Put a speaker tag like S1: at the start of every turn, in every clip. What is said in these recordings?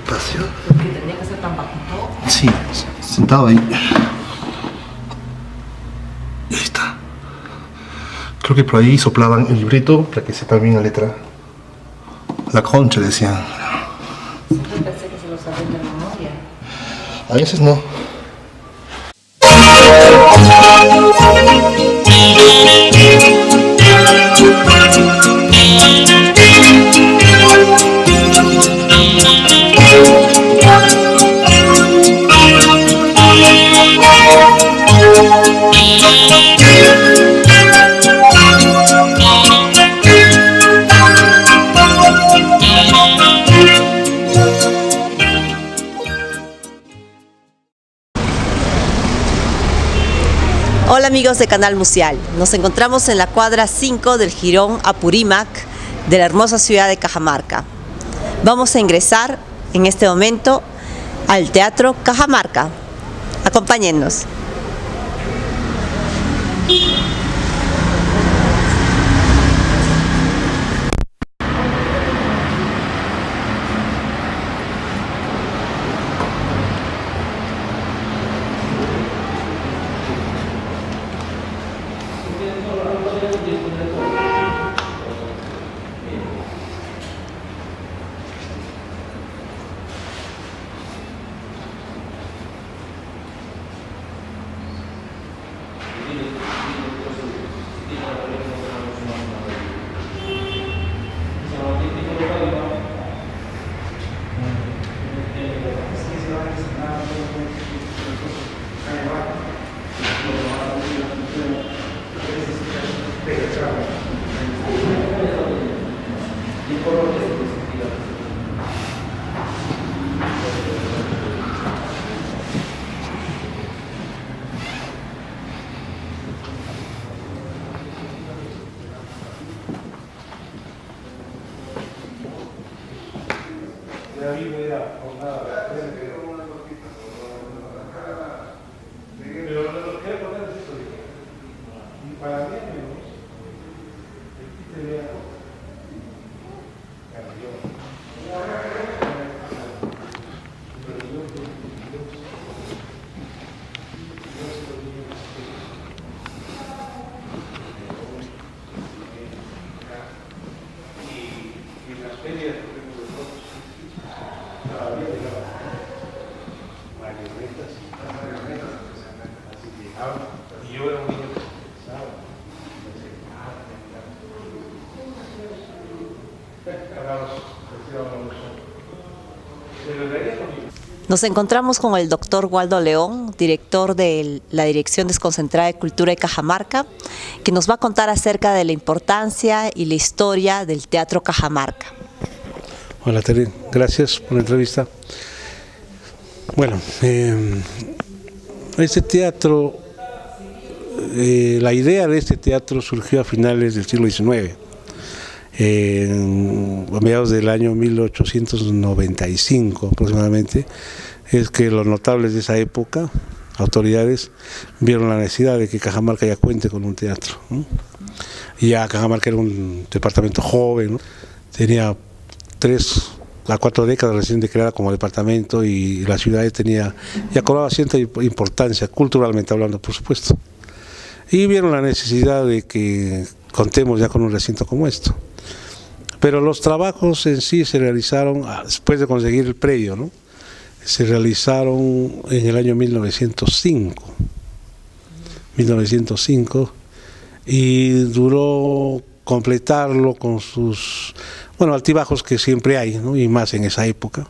S1: espacio.
S2: ¿Por qué tenía que ser tan bajito?
S1: Sí, sentado ahí. Y ahí está. Creo que por ahí soplaban el librito para que sepa bien la letra. La concha decían.
S2: Siempre pensé que se lo sabían de memoria.
S1: A veces no.
S3: Hola amigos de Canal Museal, nos encontramos en la cuadra 5 del Jirón Apurímac de la hermosa ciudad de Cajamarca. Vamos a ingresar en este momento al Teatro Cajamarca. Acompáñennos. Nos encontramos con el doctor Waldo León, director de la Dirección Desconcentrada de Cultura de Cajamarca, que nos va a contar acerca de la importancia y la historia del Teatro Cajamarca.
S4: Hola Terry, gracias por la entrevista. Bueno, este teatro, la idea de este teatro surgió a finales del siglo XIX, a mediados del año 1895 aproximadamente. Es que los notables de esa época, autoridades, vieron la necesidad de que Cajamarca ya cuente con un teatro, ¿no? Y ya Cajamarca era un departamento joven, ¿no? Tenía 3 a 4 décadas recién de creada como departamento y la ciudad ya cobraba cierta importancia, culturalmente hablando, por supuesto. Y vieron la necesidad de que contemos ya con un recinto como esto. Pero los trabajos en sí se realizaron después de conseguir el predio, ¿no? Se realizaron en el año 1905 y duró completarlo con sus, altibajos que siempre hay, ¿no? Y más en esa época.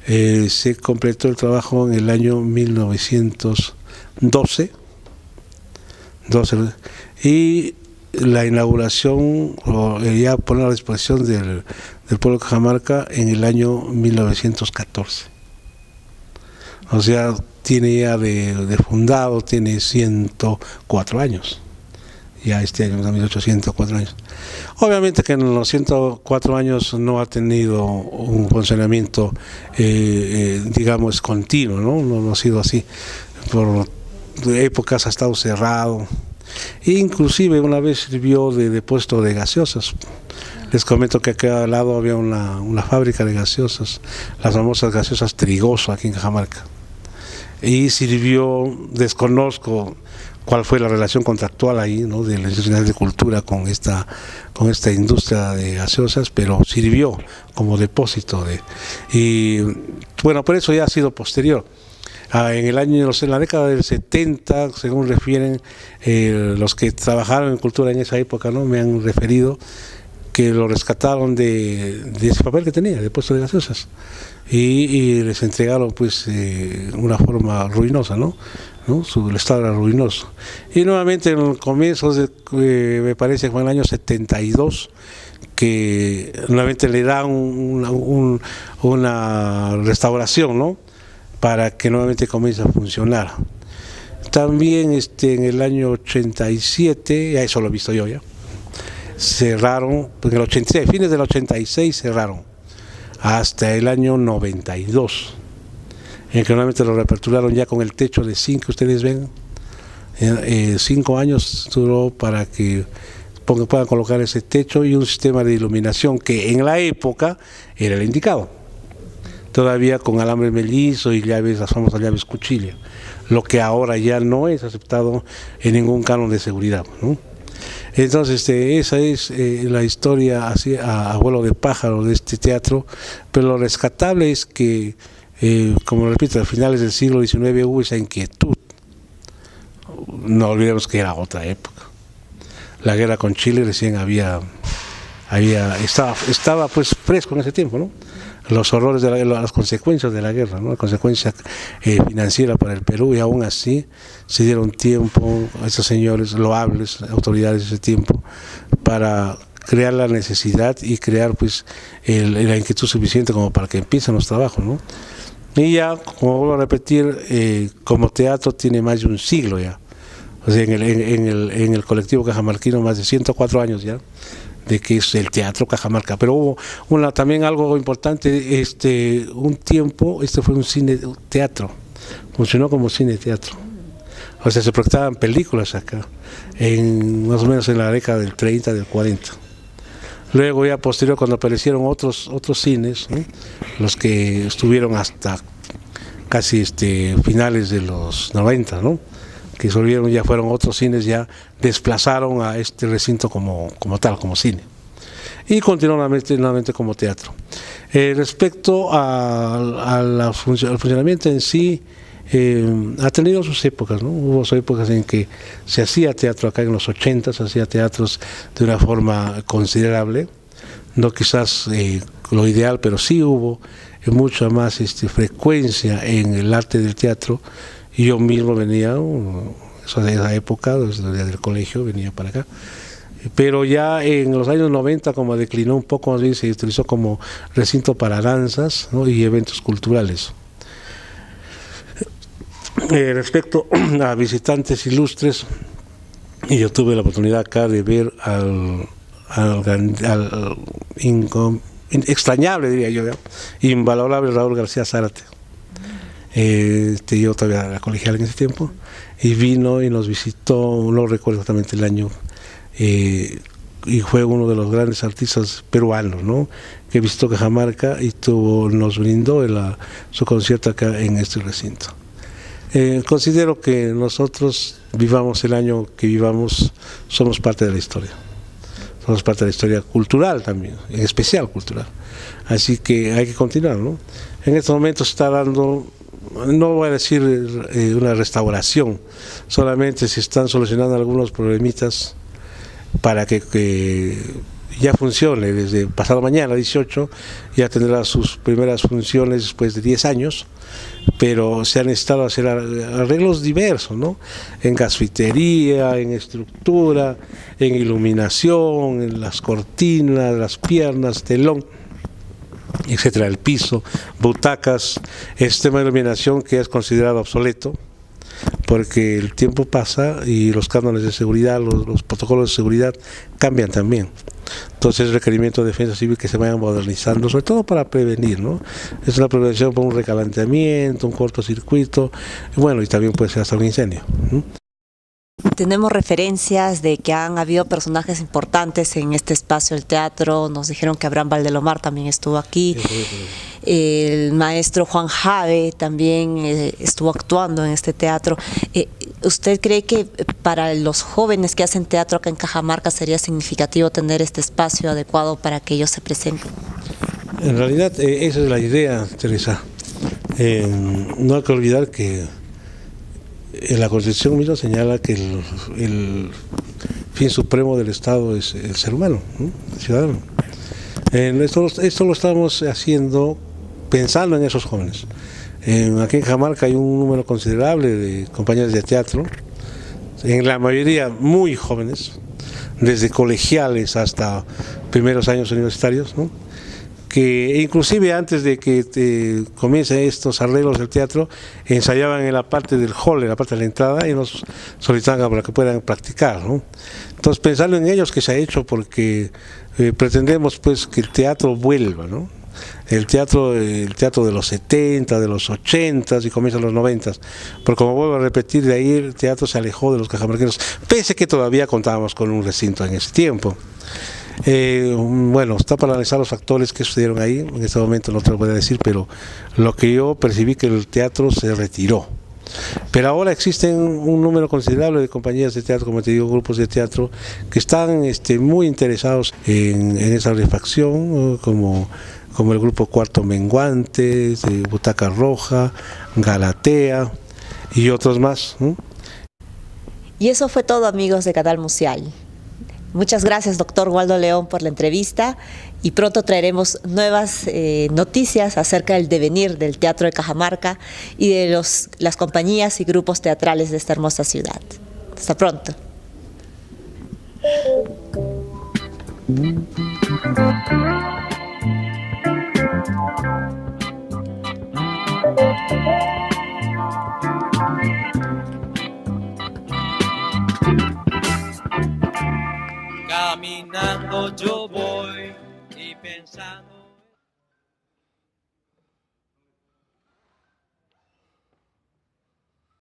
S4: Se completó el trabajo en el año 1912 y la inauguración, ya poner a la disposición del pueblo de Cajamarca en el año 1914. O sea, tiene ya de fundado, tiene 104 años. Ya este año, 1804 años. Obviamente que en los 104 años no ha tenido un funcionamiento, digamos, continuo, ¿no? No ha sido así. Por épocas ha estado cerrado. Inclusive una vez sirvió de depósito de gaseosas Les comento que acá al lado había una fábrica de gaseosas, las famosas gaseosas Trigoso aquí en Cajamarca. Y sirvió, desconozco cuál fue la relación contractual ahí, ¿no?, de la Institución de Cultura con esta industria de gaseosas, pero sirvió como depósito y bueno, por eso ya ha sido posterior. En la década del 70, según refieren los que trabajaron en cultura en esa época, ¿no?, me han referido que lo rescataron de ese papel que tenía, de puesto de gaseosas, y les entregaron pues una forma ruinosa, ¿no? El estado era ruinoso. Y nuevamente en los comienzos, me parece que fue en el año 72, que nuevamente le dan una restauración, ¿no?, para que nuevamente comience a funcionar. También en el año 87, ya eso lo he visto yo ya, cerraron, en el 86, fines del 86 cerraron, hasta el año 92, en que nuevamente lo reaperturaron ya con el techo de zinc que ustedes ven. 5 años duró para que puedan colocar ese techo y un sistema de iluminación que en la época era el indicado, todavía con alambre mellizo y llaves, las famosas llaves cuchilla, lo que ahora ya no es aceptado en ningún canon de seguridad, ¿no? Entonces esa es la historia así a vuelo de pájaro de este teatro, pero lo rescatable es que, como repito, a finales del siglo XIX hubo esa inquietud. No olvidemos que era otra época. La guerra con Chile recién estaba pues fresco en ese tiempo, ¿no? Los horrores las consecuencias de la guerra, ¿no?, la consecuencia financiera para el Perú, y aún así se dieron tiempo a estos señores loables, autoridades de ese tiempo, para crear la necesidad y crear pues la inquietud suficiente como para que empiecen los trabajos, ¿no? Y ya, como vuelvo a repetir, como teatro tiene más de un siglo ya, o sea, en el colectivo cajamarquino más de 104 años ya de que es el Teatro Cajamarca. Pero hubo también algo importante, un tiempo, fue un cine teatro, funcionó como cine teatro, o sea, se proyectaban películas acá, más o menos en la década del 30, del 40. Luego ya posterior, cuando aparecieron otros cines, ¿no?, los que estuvieron hasta casi finales de los 90, ¿no?, que se volvieron, ya fueron otros cines, ya desplazaron a este recinto como tal, como cine, y continuó nuevamente como teatro. Respecto al funcionamiento en sí, ha tenido sus épocas, ¿no? Hubo épocas en que se hacía teatro acá en los 80, se hacía teatros de una forma considerable, no quizás lo ideal, pero sí hubo mucha más frecuencia en el arte del teatro. Y yo mismo venía, de esa época, desde el colegio, venía para acá. Pero ya en los años 90, como declinó un poco, más bien se utilizó como recinto para danzas, ¿no?, y eventos culturales. Respecto a visitantes ilustres, y yo tuve la oportunidad acá de ver al extrañable, diría yo, invalorable Raúl García Zárate. Yo todavía era colegial en ese tiempo, y vino y nos visitó, no recuerdo exactamente el año, y fue uno de los grandes artistas peruanos, ¿no?, que visitó Cajamarca y nos brindó su concierto acá en este recinto. Considero que nosotros, vivamos el año que vivamos, somos parte de la historia. Somos parte de la historia cultural también, en especial cultural. Así que hay que continuar, ¿no? En estos momentos se está dando, no voy a decir una restauración, solamente se están solucionando algunos problemitas para que ya funcione. Desde pasado mañana, 18, ya tendrá sus primeras funciones después de 10 años, pero se han necesitado hacer arreglos diversos, ¿no?, en gasfitería, en estructura, en iluminación, en las cortinas, las piernas, telón, etcétera, el piso, butacas, sistema de iluminación que es considerado obsoleto, porque el tiempo pasa y los cánones de seguridad, los protocolos de seguridad cambian también. Entonces, el requerimiento de defensa civil que se vayan modernizando, sobre todo para prevenir, ¿no? Es una prevención por un recalentamiento, un cortocircuito, bueno, y también puede ser hasta un incendio, ¿no?
S3: Tenemos referencias de que han habido personajes importantes en este espacio del teatro. Nos dijeron que Abraham Valdelomar también estuvo aquí. El maestro Juan Jave también estuvo actuando en este teatro. ¿Usted cree que para los jóvenes que hacen teatro acá en Cajamarca sería significativo tener este espacio adecuado para que ellos se presenten?
S4: En realidad esa es la idea, Teresa. No hay que olvidar que la Constitución misma señala que el fin supremo del Estado es el ser humano, ¿no? El ciudadano. Esto lo estamos haciendo pensando en esos jóvenes. Aquí en Cajamarca hay un número considerable de compañías de teatro, en la mayoría muy jóvenes, desde colegiales hasta primeros años universitarios, ¿no? Que inclusive antes de que comiencen estos arreglos del teatro, ensayaban en la parte del hall, en la parte de la entrada, y nos solicitaban para que puedan practicar, ¿no? Entonces, pensando en ellos que se ha hecho porque pretendemos pues que el teatro vuelva, ¿no? El teatro de los 70, de los 80 y comienza los 90, pero como vuelvo a repetir, de ahí el teatro se alejó de los cajamarqueños, pese que todavía contábamos con un recinto en ese tiempo. Bueno, está para analizar los factores que sucedieron ahí, en este momento no te lo puedo decir, pero lo que yo percibí que el teatro se retiró. Pero ahora existen un número considerable de compañías de teatro, como te digo, grupos de teatro, que están muy interesados en esa refacción, como el grupo Cuarto Menguante, Butaca Roja, Galatea y otros más, ¿no?
S3: Y eso fue todo, amigos de Canal Museal. Muchas gracias, doctor Waldo León, por la entrevista, y pronto traeremos nuevas noticias acerca del devenir del Teatro de Cajamarca y de las compañías y grupos teatrales de esta hermosa ciudad. Hasta pronto.
S5: Caminando yo voy y pensando